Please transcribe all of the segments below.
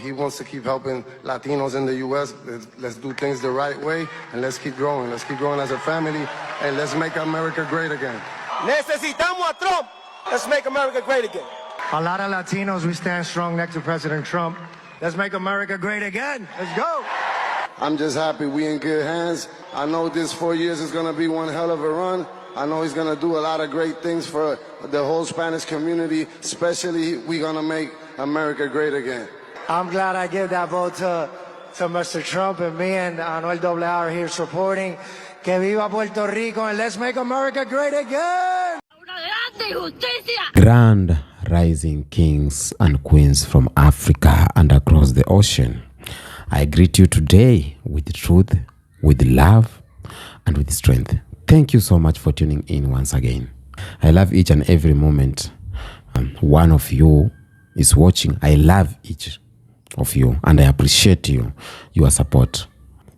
He wants to keep helping Latinos in the U.S. Let's do things the right way, and let's keep growing. Let's keep growing as a family, and let's make America great again. Necesitamos a Trump. Let's make America great again. A lot of Latinos, we stand strong next to President Trump. Let's make America great again. Let's go. I'm just happy we in good hands. I know this 4 years is going to be one hell of a run. I know he's going to do a lot of great things for the whole Spanish community. Especially, we're going to make America great again. I'm glad I gave that vote to Mr. Trump, and me and Anuel AA are here supporting. Que viva Puerto Rico, and let's make America great again. Grand rising kings and queens from Africa and across the ocean. I greet you today with truth, with love, and with strength. Thank you so much for tuning in once again. I love each and every moment one of you is watching. I love each of you, and I appreciate your support,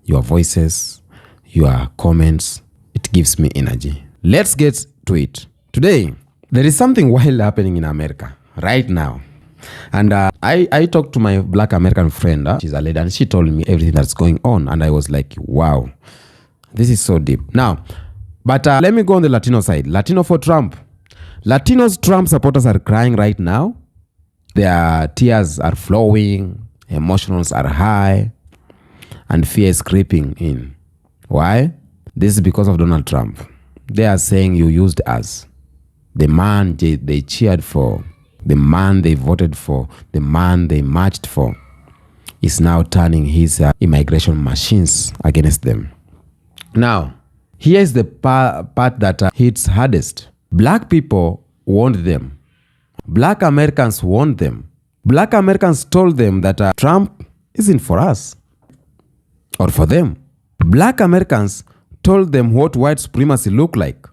your voices, your comments. It gives me energy. Let's get to it. Today, there is something wild happening in America right now. And I talked to my black American friend. She's a lady, and she told me everything that's going on. And I was like, wow, this is so deep. Now, but let me go on the Latino side. Latino for Trump. Latinos Trump supporters are crying right now. Their tears are flowing, emotions are high, and fear is creeping in. Why? This is because of Donald Trump. They are saying you used us. The man they cheered for, the man they voted for, the man they marched for, is now turning his immigration machines against them. Now, here is the part that hits hardest. Black people want them. Black Americans want them. Black Americans told them that Trump isn't for us or for them. Black Americans told them what white supremacy looked like,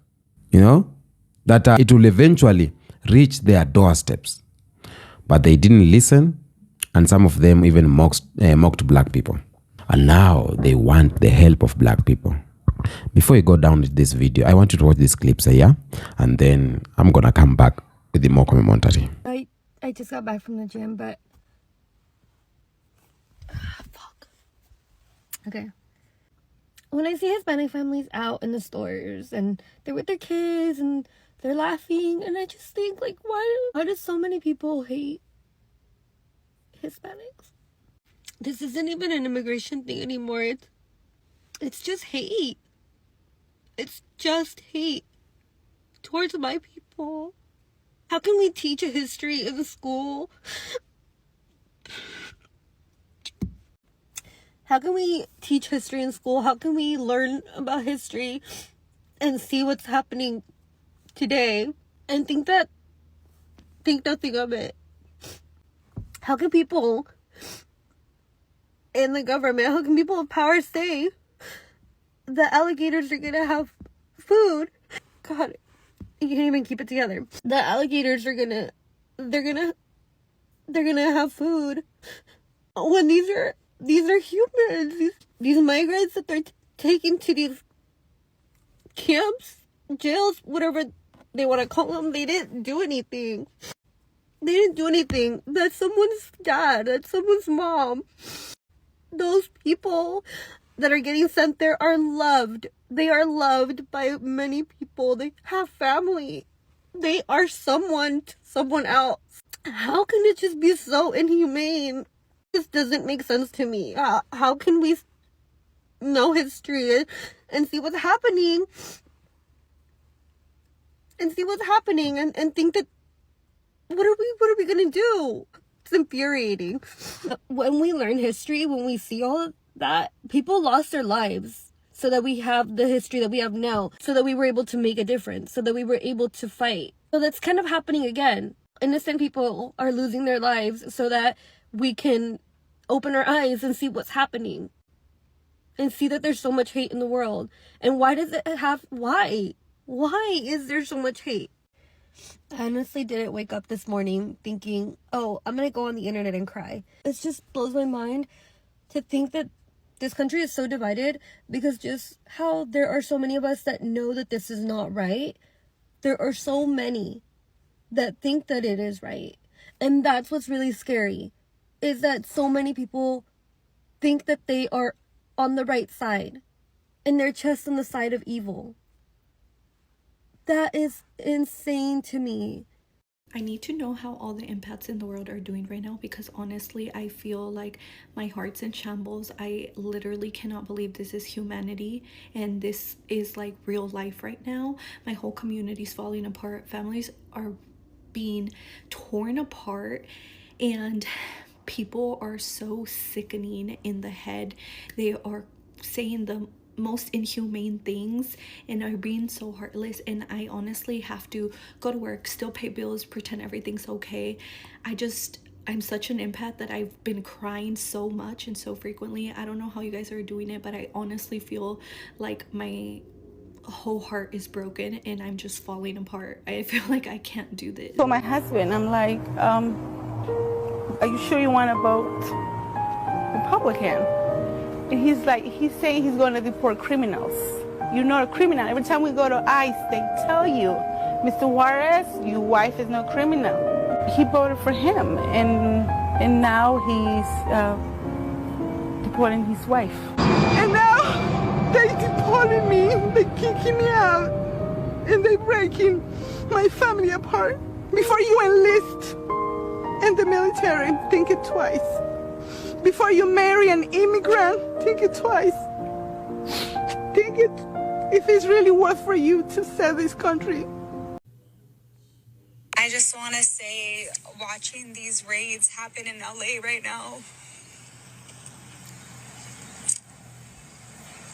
that it will eventually reach their doorsteps. But they didn't listen, and some of them even mocked black people. And now they want the help of black people. Before you go down with this video, I want you to watch these clips here, and then I'm going to come back with the more commentary. I just got back from the gym, but fuck. Okay. When I see Hispanic families out in the stores and they're with their kids and they're laughing, and I just think, like, why do so many people hate Hispanics? This isn't even an immigration thing anymore. It's just hate. It's just hate towards my people. How can we teach a history in school? How can we teach history in school? How can we learn about history and see what's happening today and think nothing of it? How can people in the government, how can people of power say the alligators are gonna have food? God, you can't even keep it together. The alligators are gonna have food when these are humans. These migrants that they're taking to these camps, jails, whatever they want to call them, they didn't do anything. They didn't do anything. That's someone's dad. That's someone's mom. Those people that are getting sent there are loved. They are loved by many people. They have family. They are someone to someone else. How can it just be so inhumane? This doesn't make sense to me. How can we know history and see what's happening? And think that what are we gonna do? It's infuriating. When we learn history, when we see all of that, people lost their lives so that we have the history that we have now, so that we were able to make a difference, so that we were able to fight. So that's kind of happening again. Innocent people are losing their lives so that we can open our eyes and see what's happening and see that there's so much hate in the world. And why is there so much hate? I honestly didn't wake up this morning thinking, oh, I'm gonna go on the internet and cry. It just blows my mind to think that this country is so divided because just how there are so many of us that know that this is not right. There are so many that think that it is right. And that's what's really scary. is that so many people think that they are on the right side and they're just on the side of evil. That is insane to me. I need to know how all the empaths in the world are doing right now, because honestly, I feel like my heart's in shambles. I literally cannot believe this is humanity and this is like real life right now. My whole community's falling apart. Families are being torn apart, and people are so sickening in the head. They are saying the most inhumane things and are being so heartless, and I honestly have to go to work, still pay bills, pretend everything's okay. I'm such an empath that I've been crying so much and so frequently. I don't know how you guys are doing it, but I honestly feel like my whole heart is broken and I'm just falling apart. I feel like I can't do this. So my husband, I'm like, are you sure you want to vote Republican? And he's like, he's saying he's going to deport criminals. You're not a criminal. Every time we go to ICE, they tell you, Mr. Juarez, your wife is no criminal. He voted for him, and now he's deporting his wife. And now they deported me, they kicking me out, and they breaking my family apart. Before you enlist in the military, think it twice. Before you marry an immigrant, think it twice. Think it if it's really worth for you to sell this country. I just want to say, watching these raids happen in LA right now,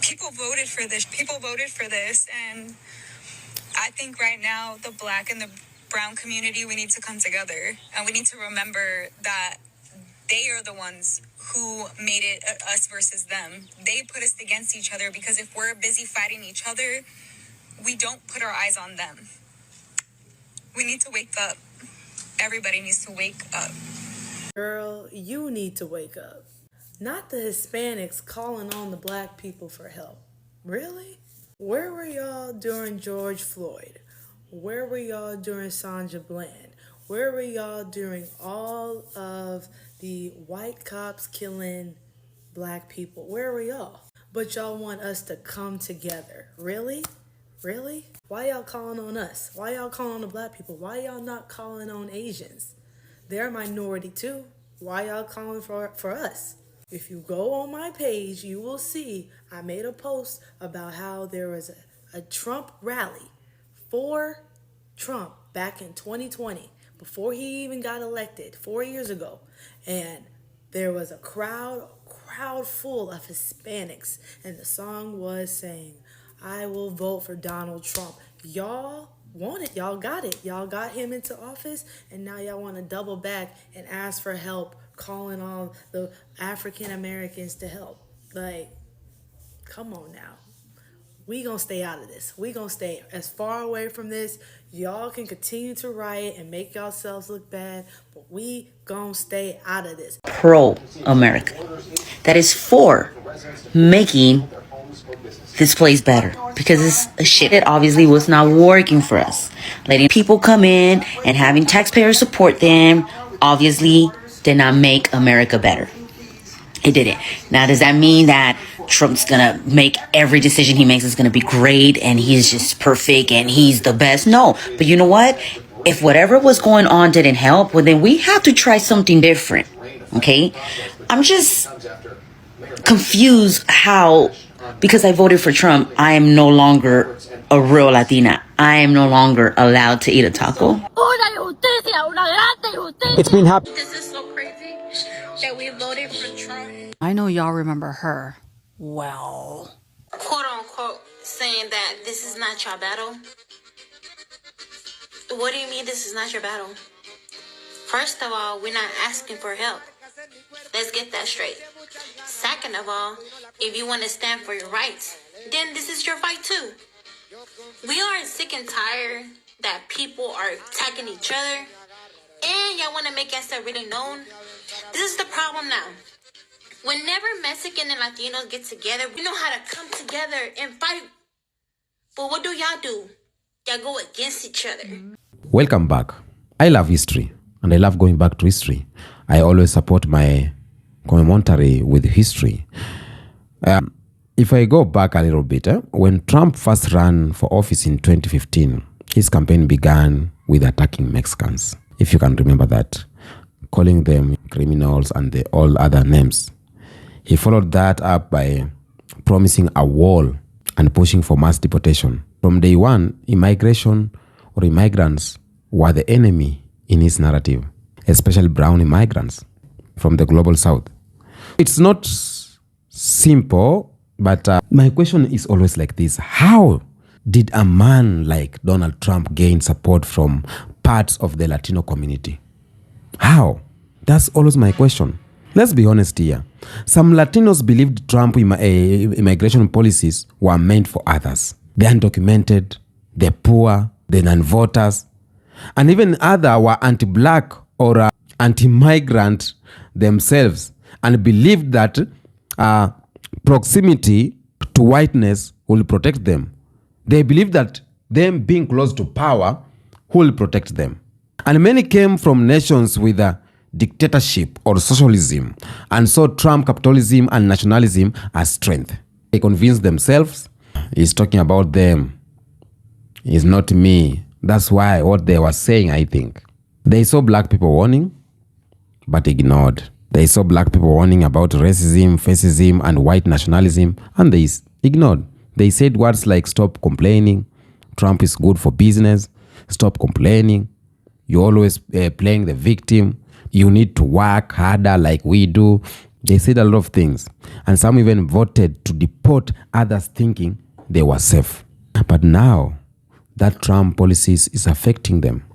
people voted for this. People voted for this. And I think right now, the Black and the brown community, we need to come together. And we need to remember that they are the ones who made it us versus them. They put us against each other, because if we're busy fighting each other, we don't put our eyes on them. We need to wake up. Everybody needs to wake up. Girl, you need to wake up. Not the Hispanics calling on the Black people for help. Really? Where were y'all during George Floyd? Where were y'all during Sandra Bland? Where were y'all during all of the white cops killing Black people? Where were y'all? But y'all want us to come together. Really? Really? Why y'all calling on us? Why y'all calling on the Black people? Why y'all not calling on Asians? They're a minority too. Why y'all calling for us? If you go on my page, you will see I made a post about how there was a Trump rally for Trump back in 2020, before he even got elected 4 years ago. And there was a crowd full of Hispanics, and the song was saying, I will vote for Donald Trump. Y'all want it. Y'all got it. Y'all got him into office, and now y'all want to double back and ask for help, calling on the African Americans to help. Like, come on now. We gonna stay out of this. We gonna stay as far away from this. Y'all can continue to riot and make yourselves look bad, but we gonna stay out of this. Pro-America. That is for making this place better, because it's shit that obviously was not working for us. Letting people come in and having taxpayers support them obviously did not make America better. It didn't. Now, does that mean that Trump's gonna make every decision he makes is gonna be great and he's just perfect and he's the best? No. But you know what? If whatever was going on didn't help, well, then we have to try something different. Okay? I'm just confused how, because I voted for Trump, I am no longer a real Latina. I am no longer allowed to eat a taco. It's been happening. This is so crazy that we voted for Trump. I know y'all remember her well. Quote unquote, saying that this is not your battle. What do you mean this is not your battle? First of all, we're not asking for help. Let's get that straight. Second of all, if you want to stand for your rights, then this is your fight too. We are sick and tired that people are attacking each other, and y'all want to make yourself really known. This is the problem now. Whenever Mexican and Latinos get together, we know how to come together and fight. But what do y'all do? Y'all go against each other. Welcome back. I love history, and I love going back to history. I always support my commentary with history. If I go back a little bit, when Trump first ran for office in 2015, his campaign began with attacking Mexicans, if you can remember that, calling them criminals and all other names. He followed that up by promising a wall and pushing for mass deportation. From day one, immigration or immigrants were the enemy in his narrative, especially brown immigrants from the global south. It's not simple, but my question is always like this. How did a man like Donald Trump gain support from parts of the Latino community? How? That's always my question. Let's be honest here. Some Latinos believed Trump immigration policies were meant for others. The undocumented, the poor, the non-voters, and even others were anti-black or anti-migrant themselves and believed that proximity to whiteness will protect them. They believed that them being close to power will protect them. And many came from nations with a dictatorship or socialism and saw Trump capitalism and nationalism as strength. They convinced themselves, he's talking about them. It's not me. That's why what they were saying, I think. They saw black people warning, but ignored. They saw black people warning about racism, fascism, and white nationalism, and they ignored. They said words like, stop complaining, Trump is good for business, stop complaining, you're always playing the victim, you need to work harder like we do. They said a lot of things. And some even voted to deport others thinking they were safe. But now, that Trump policies is affecting them.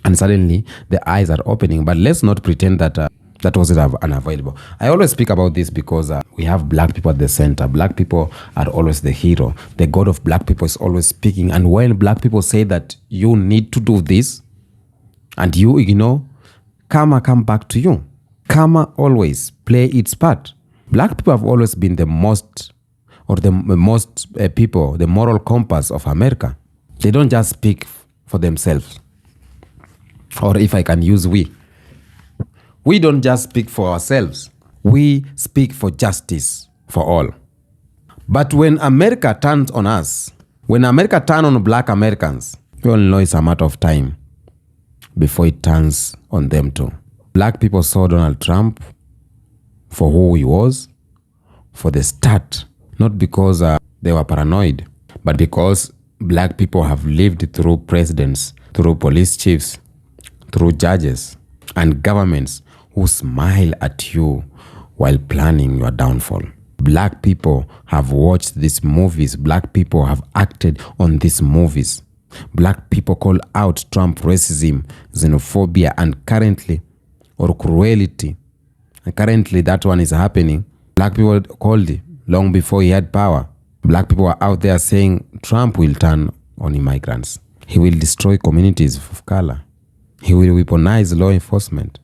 And suddenly, the eyes are opening. But let's not pretend that that wasn't unavoidable. I always speak about this because we have black people at the center. Black people are always the hero. The God of black people is always speaking. And when black people say that you need to do this, and you ignore, karma come back to you. Karma always play its part. Black people have always been the most people, the moral compass of America. They don't just speak for themselves. Or if I can use we. We don't just speak for ourselves. We speak for justice for all. But when America turns on us, when America turns on black Americans, we all know it's a matter of time before it turns on them too. Black people saw Donald Trump for who he was, for the start, not because they were paranoid, but because black people have lived through presidents, through police chiefs, through judges, and governments who smile at you while planning your downfall. Black people have watched these movies. Black people have acted on these movies. Black people call out Trump racism, xenophobia, and currently, or cruelty. And currently that one is happening. Black people called it long before he had power. Black people are out there saying Trump will turn on immigrants. He will destroy communities of color. He will weaponize law enforcement.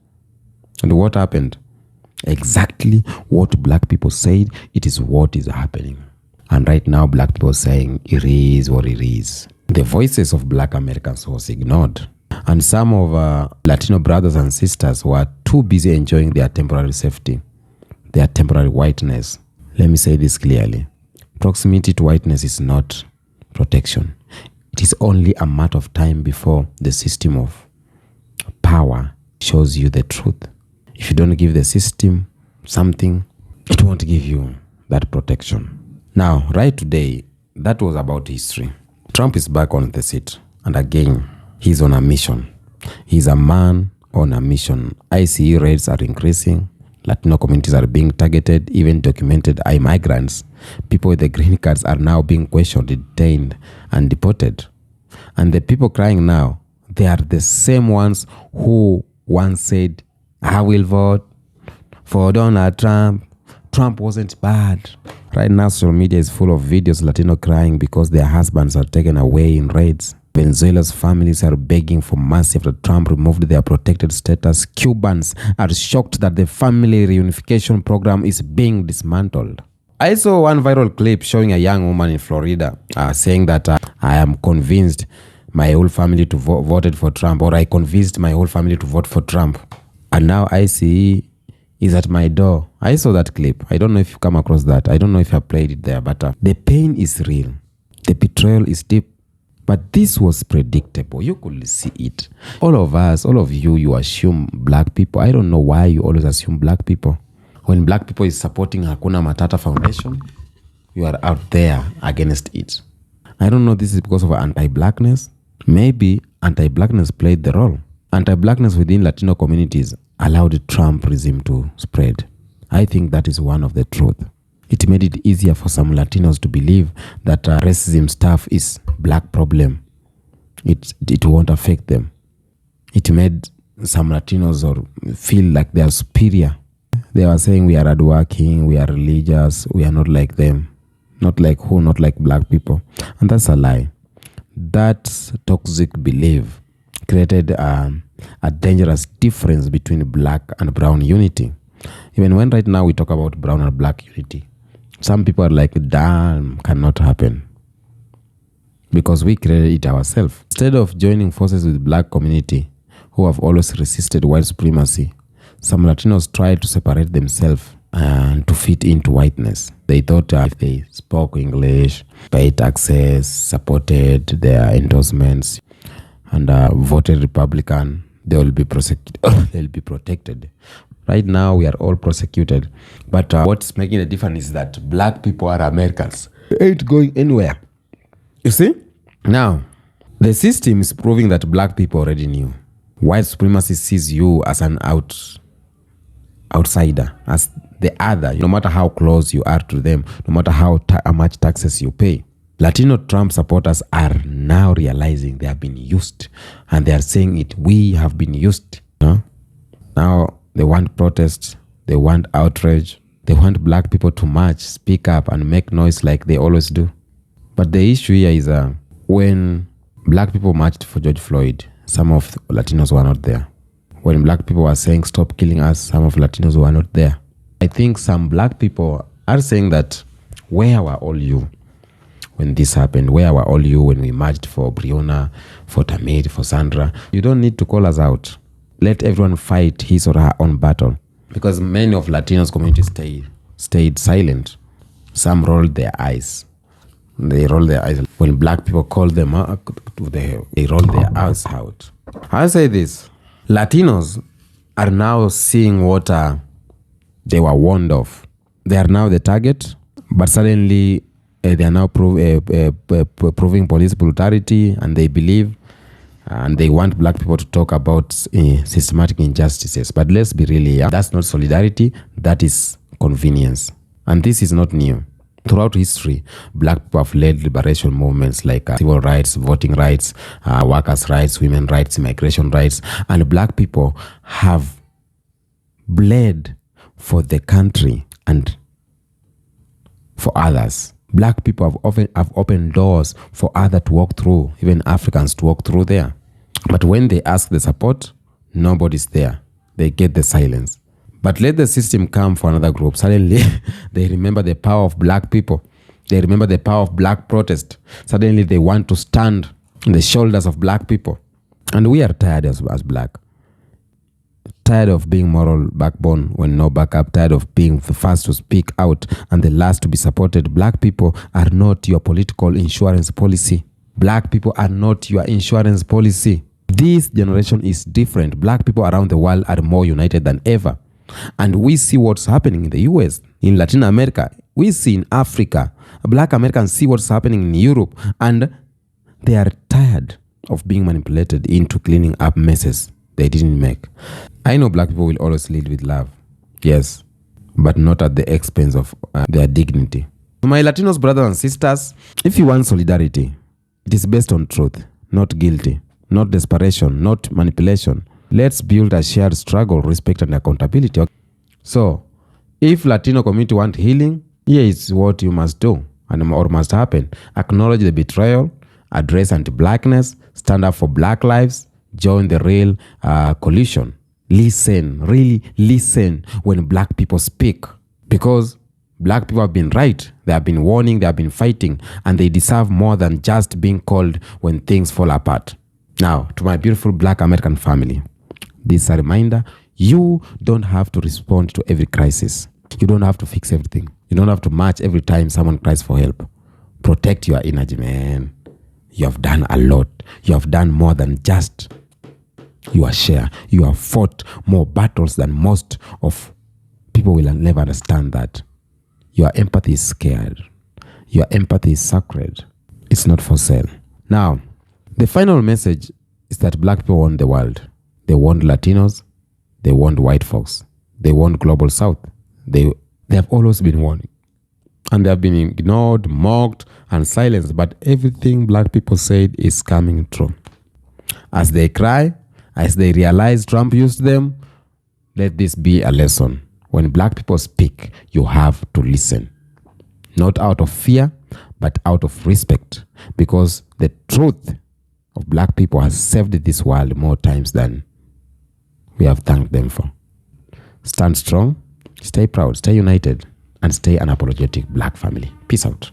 And what happened? Exactly what black people said, it is what is happening. And right now, black people are saying it is what it is. The voices of black Americans was ignored. And some of our Latino brothers and sisters were too busy enjoying their temporary safety, their temporary whiteness. Let me say this clearly. Proximity to whiteness is not protection. It is only a matter of time before the system of power shows you the truth. If you don't give the system something, it won't give you that protection. Now, right today, that was about history. Trump is back on the seat. And again, he's on a mission. He's a man on a mission. ICE rates are increasing. Latino communities are being targeted. Even documented migrants, people with the green cards, are now being questioned, detained, and deported. And the people crying now, they are the same ones who once said, I will vote for Donald Trump. Trump wasn't bad. Right now, social media is full of videos Latino crying because their husbands are taken away in raids. Venezuela's families are begging for mercy after Trump removed their protected status. Cubans are shocked that the family reunification program is being dismantled. I saw one viral clip showing a young woman in Florida saying that I am convinced my whole family to voted for Trump, or I convinced my whole family to vote for Trump. And now ICE is at my door. I saw that clip. I don't know if you come across that. I don't know if I played it there, but the pain is real. The betrayal is deep. But this was predictable. You could see it. All of us, all of you, you assume black people. I don't know why you always assume black people. When black people is supporting Hakuna Matata Foundation, you are out there against it. I don't know, this is because of anti-blackness. Maybe anti-blackness played the role. Anti-blackness within Latino communities allowed the Trump regime to spread. I think that is one of the truth. It made it easier for some Latinos to believe that racism stuff is black problem. It won't affect them. It made some Latinos feel like they are superior. They were saying we are hardworking, we are religious, we are not like them. Not like who? Not like black people. And that's a lie. That toxic belief created a dangerous difference between black and brown unity. Even when right now we talk about brown and black unity, some people are like, damn, cannot happen. Because we created it ourselves. Instead of joining forces with black community, who have always resisted white supremacy, some Latinos tried to separate themselves and to fit into whiteness. They thought if they spoke English, paid taxes, supported their endorsements, and voted Republican, they will be prosecuted. They'll be protected. Right now, we are all prosecuted. But what's making the difference is that black people are Americans. They ain't going anywhere. You see? Now, the system is proving that black people already knew. White supremacy sees you as an outsider, as the other, no matter how close you are to them, no matter how much taxes you pay. Latino Trump supporters are now realizing they have been used, and they are saying it, we have been used. Now they want protest, they want outrage, they want black people to march, speak up, and make noise like they always do. But the issue here is when black people marched for George Floyd, some of Latinos were not there. When black people were saying stop killing us, some of Latinos were not there. I think some black people are saying that, where were all you when this happened? Where were all you when we marched for Breonna, for Tamir, for Sandra? You don't need to call us out. Let everyone fight his or her own battle. Because many of Latinos communities stayed silent. Some rolled their eyes. They rolled their eyes. When black people called them out, they rolled their eyes out. I say this. Latinos are now seeing what they were warned of. They are now the target, but suddenly they are now proving police brutality, and they believe and they want black people to talk about systematic injustices. But let's be really, that's not solidarity, that is convenience. And this is not new. Throughout history, black people have led liberation movements like civil rights, voting rights, workers' rights, women's rights, immigration rights, and black people have bled for the country and for others. Black people have opened doors for others to walk through, even Africans to walk through there. But when they ask the support, nobody's there. They get the silence. But let the system come for another group. Suddenly, they remember the power of black people. They remember the power of black protest. Suddenly, they want to stand on the shoulders of black people. And we are tired as black. Tired of being moral backbone when no backup. Tired of being the first to speak out and the last to be supported. Black people are not your political insurance policy. Black people are not your insurance policy. This generation is different. Black people around the world are more united than ever. And we see what's happening in the US, in Latin America. We see in Africa. Black Americans see what's happening in Europe. And they are tired of being manipulated into cleaning up messes they didn't make. I know black people will always lead with love. Yes. But not at the expense of their dignity. My Latinos brothers and sisters, if you want solidarity, it is based on truth, not guilty, not desperation, not manipulation. Let's build a shared struggle, respect, and accountability. So, if Latino community want healing, here is what you must do or must happen. Acknowledge the betrayal, address anti-blackness, stand up for black lives, join the real coalition. Listen, really listen when black people speak. Because black people have been right. They have been warning, they have been fighting, and they deserve more than just being called when things fall apart. Now, to my beautiful black American family, this is a reminder, You don't have to respond to every crisis. You don't have to fix everything. You don't have to march every time someone cries for help. Protect your energy, man. You have done a lot. You have done more than just your share. You have fought more battles than most of people will never understand that. Your empathy is scared. Your empathy is sacred. It's not for sale. Now, the final message is that black people want the world. They want Latinos. They want white folks. They want global south. They have always been wanting. And they have been ignored, mocked, and silenced. But everything black people said is coming true. As they cry, as they realize Trump used them, let this be a lesson. When black people speak, you have to listen. Not out of fear, but out of respect. Because the truth of black people has saved this world more times than we have thanked them for. Stand strong, stay proud, stay united, and stay unapologetic black family. Peace out.